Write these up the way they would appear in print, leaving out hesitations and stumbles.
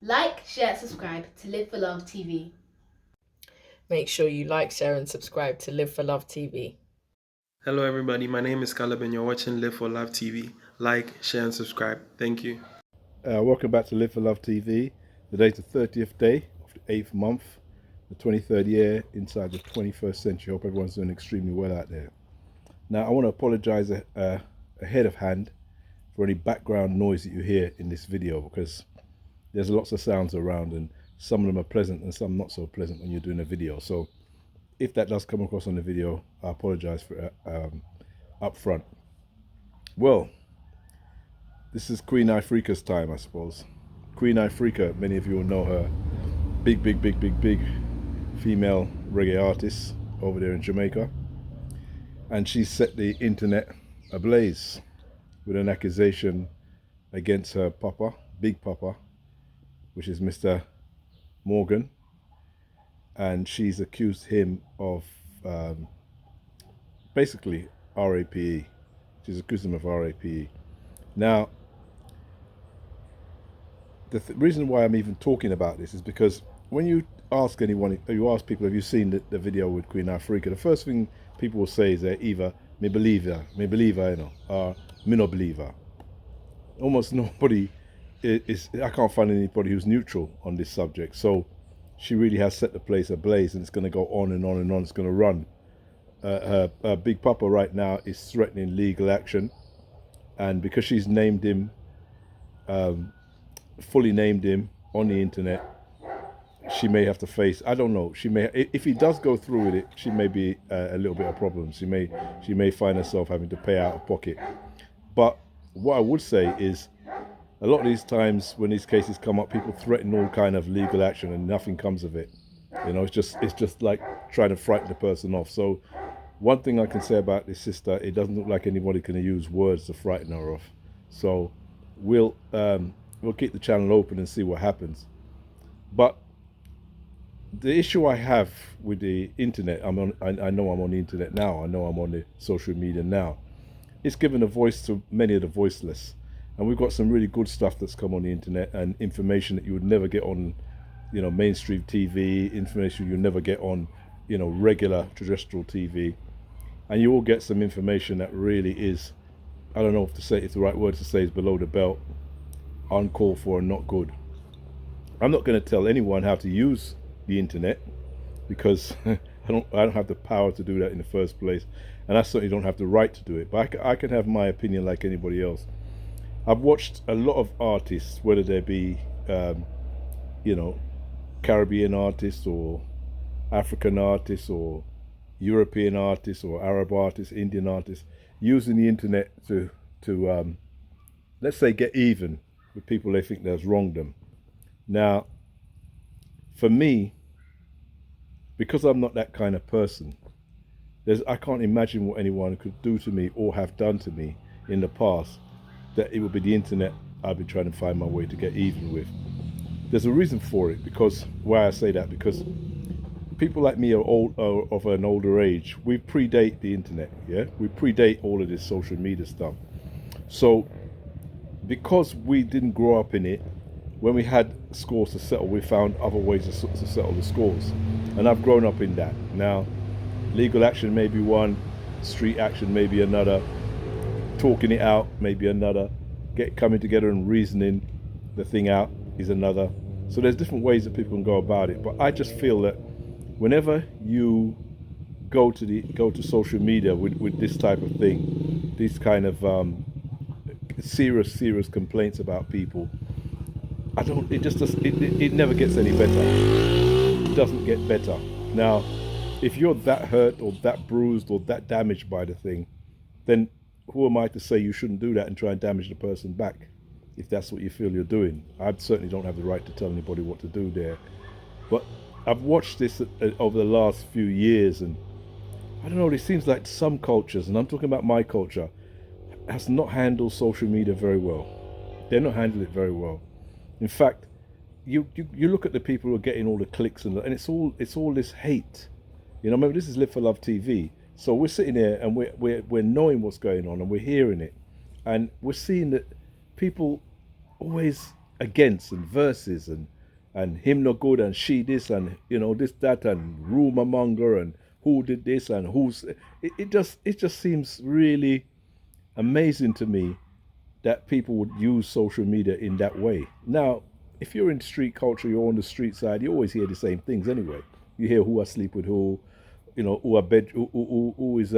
Like, share, subscribe to Live for Love TV. Make sure you like, share, and subscribe to Live for Love TV. Hello, everybody. My name is Caleb, and you're watching Live for Love TV. Like, share, and subscribe. Thank you. Welcome back to Live for Love TV. Today's the 30th day of the 8th month, the 23rd year inside the 21st century. Hope everyone's doing extremely well out there. Now, I want to apologize ahead of hand for any background noise that you hear in this video, because there's lots of sounds around and some of them are pleasant and some not so pleasant when you're doing a video. So if that does come across on the video, I apologize for it up front. Well, this is Queen Ifrica's time, I suppose. Queen Ifrica, many of you will know her. Big female reggae artist over there in Jamaica. And she set the internet ablaze with an accusation against her papa, Big Papa, which is Mr. Morgan. And she's accused him of basically RAPE. She's accused him of RAPE. Now, the reason why I'm even talking about this is because when you ask anyone, you ask people, have you seen the video with Queen Ifrica? The first thing people will say is they're either me believe her, you know, or me no believe her. Almost nobody is, I can't find anybody who's neutral on this subject. So she really has set the place ablaze, and it's going to go on and on and on. It's going to run. Her Big Papa right now is threatening legal action, and because she's named him, fully named him on the internet, she may have to face, I don't know, she may, if he does go through with it, she may be a little bit of problems. She may find herself having to pay out of pocket. But what I would say is, a lot of these times when these cases come up, people threaten all kind of legal action and nothing comes of it. You know, it's just like trying to frighten the person off. So one thing I can say about this sister, it doesn't look like anybody can use words to frighten her off. So we'll keep the channel open and see what happens. But the issue I have with the internet, I know I'm on the internet now, I know I'm on the social media now, it's given a voice to many of the voiceless. And we've got some really good stuff that's come on the internet, and information that you would never get on, you know, mainstream TV, information you never get on, you know, regular terrestrial TV. And you will get some information that really is, I don't know if the right word to say is below the belt, uncalled for and not good. I'm not going to tell anyone how to use the internet, because I don't have the power to do that in the first place, and I certainly don't have the right to do it. But I can have my opinion like anybody else. I've watched a lot of artists, whether they be, you know, Caribbean artists or African artists or European artists or Arab artists, Indian artists, using the internet to let's say, get even with people they think has wronged them. Now, for me, because I'm not that kind of person, I can't imagine what anyone could do to me or have done to me in the past, that it would be the internet I've been trying to find my way to get even with. There's a reason for it, because why I say that, because people like me are of an older age. We predate the internet, yeah? We predate all of this social media stuff. So because we didn't grow up in it, when we had scores to settle, we found other ways to settle the scores. And I've grown up in that. Now, legal action may be one, street action may be another, talking it out maybe another, coming together and reasoning the thing out is another. So there's different ways that people can go about it. But I just feel that whenever you go to social media with this type of thing, these kind of serious complaints about people, it never gets any better. It doesn't get better. Now, if you're that hurt or that bruised or that damaged by the thing, then who am I to say you shouldn't do that and try and damage the person back, if that's what you feel you're doing? I certainly don't have the right to tell anybody what to do there. But I've watched this over the last few years, and I don't know, it seems like some cultures, and I'm talking about my culture, has not handled social media very well. They're not handling it very well. In fact, you look at the people who are getting all the clicks, and it's all this hate. You know, maybe this is Live for Love TV. So we're sitting here and we're knowing what's going on, and we're hearing it, and we're seeing that people always against and verses and him no good and she this and this that and rumor monger and who did this and who's it just seems really amazing to me that people would use social media in that way. Now, if you're in street culture, you're on the street side, you always hear the same things anyway. You hear who asleep with who, who are who is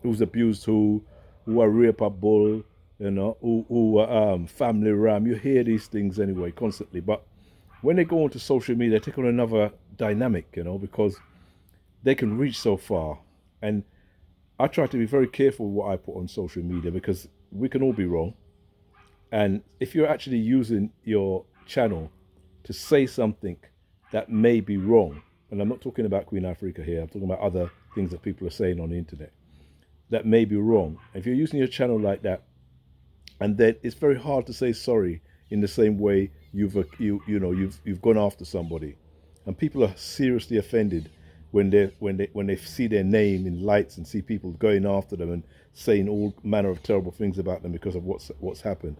who's abused who are rape a bull, who are family ram. You hear these things anyway constantly. But when they go onto social media, they take on another dynamic, because they can reach so far. And I try to be very careful what I put on social media because we can all be wrong. And if you're actually using your channel to say something that may be wrong, and I'm not talking about Queen Ifrica here, I'm talking about other things that people are saying on the internet that may be wrong. If you're using your channel like that, and then it's very hard to say sorry in the same way you've gone after somebody, and people are seriously offended when they see their name in lights and see people going after them and saying all manner of terrible things about them because of what's happened.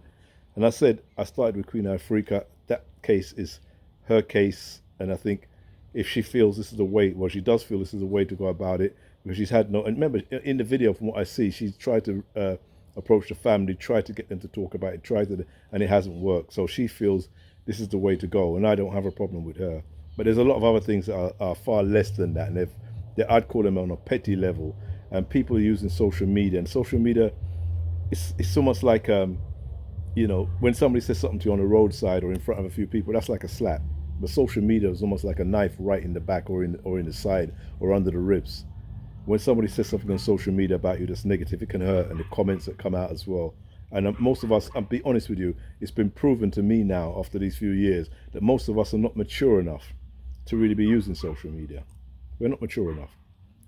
And I said I started with Queen Ifrica. That case is her case, and I think if she feels this is the way, well, she does feel this is the way to go about it, because she's had no. And remember, in the video, from what I see, she's tried to approach the family, tried to get them to talk about it, and it hasn't worked. So she feels this is the way to go, and I don't have a problem with her. But there's a lot of other things that are far less than that, and I'd call them on a petty level. And people are using social media, and social media, it's almost like when somebody says something to you on the roadside or in front of a few people, that's like a slap. But social media is almost like a knife right in the back or in the side or under the ribs. When somebody says something on social media about you that's negative, it can hurt, and the comments that come out as well. And most of us, I'll be honest with you, it's been proven to me now after these few years that most of us are not mature enough to really be using social media. We're not mature enough.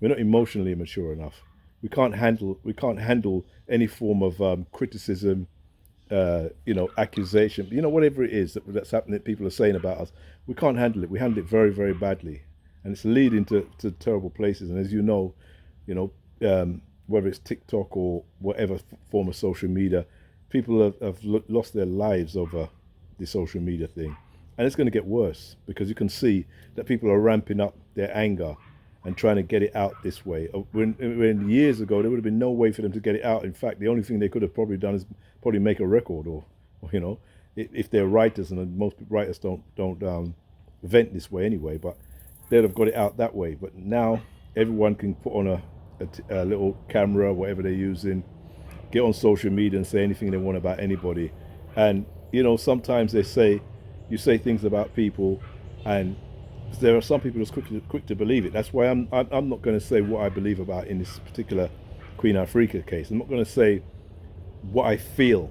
We're not emotionally mature enough. We can't handle any form of criticism, accusation, whatever it is that's happening that people are saying about us. We can't handle it. We handle it very, very badly, and it's leading to terrible places. And as whether it's TikTok or whatever form of social media, people have lost their lives over the social media thing. And it's going to get worse because you can see that people are ramping up their anger and trying to get it out this way. When years ago, there would have been no way for them to get it out. In fact, the only thing they could have probably done is probably make a record or if they're writers, and most writers don't vent this way anyway, but they'd have got it out that way. But now everyone can put on a little camera, whatever they're using, get on social media and say anything they want about anybody. And, sometimes you say things about people, and there are some people who's quick to believe it. That's why I'm not going to say what I believe about in this particular Queen Ifrica case. I'm not going to say what I feel,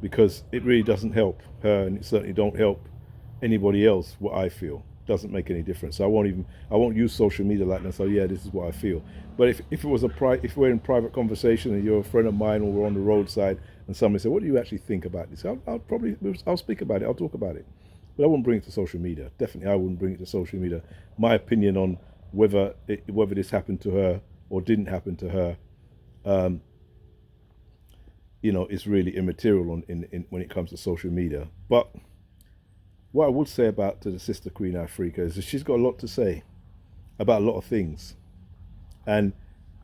because it really doesn't help her, and it certainly don't help anybody else. What I feel doesn't make any difference. So I won't use social media like that and say, yeah, this is what I feel. But if we're in private conversation and you're a friend of mine, or we're on the roadside and somebody say, what do you actually think about this? I'll speak about it. I'll talk about it. But I wouldn't bring it to social media. Definitely, I wouldn't bring it to social media. My opinion on whether this happened to her or didn't happen to her, is really immaterial in when it comes to social media. But what I would say to the sister Queen Ifrica is that she's got a lot to say about a lot of things, and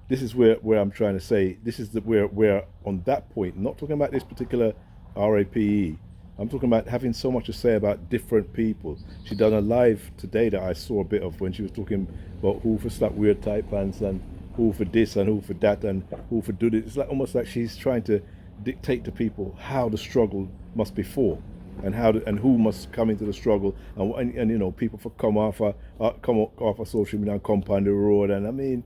this is where I'm trying to say this is where we're on that point. I'm not talking about this particular RAPE. I'm talking about having so much to say about different people. She done a live today that I saw a bit of, when she was talking about who for slap weird tight pants and who for this and who for that and who for do this. It's like almost like she's trying to dictate to people how the struggle must be fought, and and who must come into the struggle, and people for come off a social media and compound the road. And I mean,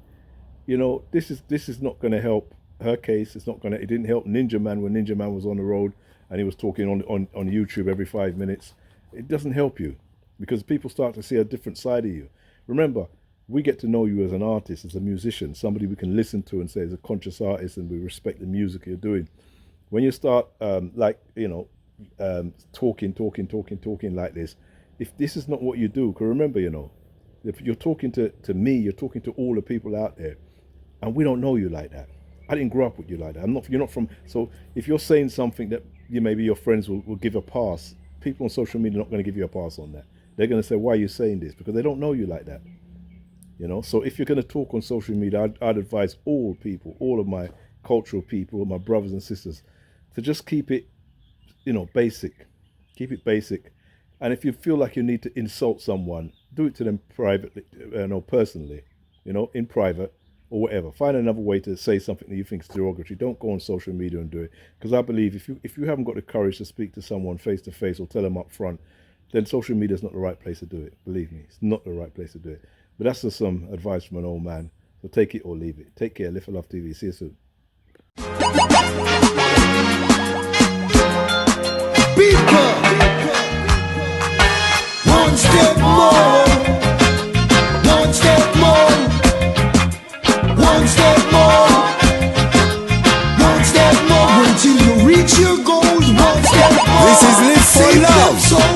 this is not going to help her case. It didn't help Ninja Man when Ninja Man was on the road and he was talking on YouTube every 5 minutes. It doesn't help you, because people start to see a different side of you. Remember, we get to know you as an artist, as a musician, somebody we can listen to and say is a conscious artist, and we respect the music you're doing. When you start talking like this, if this is not what you do, because remember, if you're talking to me, you're talking to all the people out there, and we don't know you like that. I didn't grow up with you like that. You're not from, so if you're saying something that maybe your friends will give a pass people on social media are not going to give you a pass on that. They're going to say, why are you saying this? Because they don't know you like that. You know, so if you're going to talk on social media, I'd advise all people, all of my cultural people, my brothers and sisters, to just keep it, you know, basic. Keep it basic. And if you feel like you need to insult someone, do it to them privately, personally, you know, in private or whatever. Find another way to say something that you think is derogatory. Don't go on social media and do it. Because I believe if you haven't got the courage to speak to someone face to face or tell them up front, then social media is not the right place to do it. Believe me, it's not the right place to do it. But that's just some advice from an old man. So take it or leave it. Take care. Live for Love TV. See you soon. People, one step more, one step more, one step more, one step more until you reach your goals. One step more. This is Live for Love.